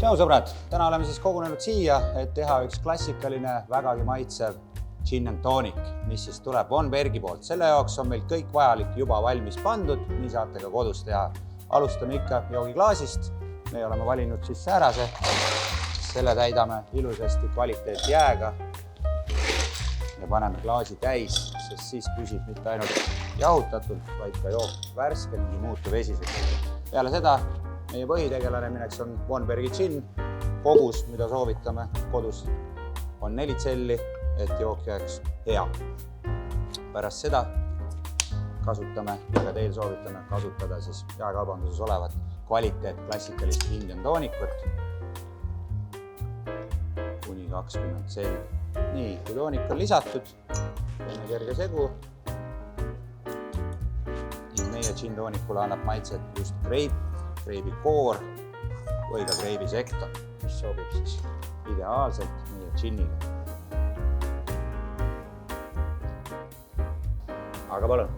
Tšau sõbrad, täna oleme siis kogunenud siia, et teha üks klassikaline, vägagi maitsev gin and tonic, mis siis tuleb Vonbergi poolt. Selle jaoks on meil kõik vajalik juba valmis pandud, nii saate ka kodus teha. Alustame ikka joogiklaasist. Me oleme valinud siis säärase. Selle täidame ilusasti kvaliteetjääga ja paneme klaasi täis, sest siis püsib mitte ainult jahutatult, vaid ka jook värske ning muutub vesiseks. Peale seda meie põhitegelane, milleks on Vonbergi gin. Kogus, mida soovitame kodus, on 4 tselli, et jook jääks hea. Pärast seda kasutame, ja teil soovitame kasutada siis jaekaubanduses olevat kvaliteet klassikalist gin and tonicut. Kuni 20 tselli. Nii, kui toonik on lisatud, teeme kerge segu. Meie gin tonicule annab maitset just greibi koor või ka greibi sektor, mis sobib siis ideaalselt meie ginniga. Aga palun!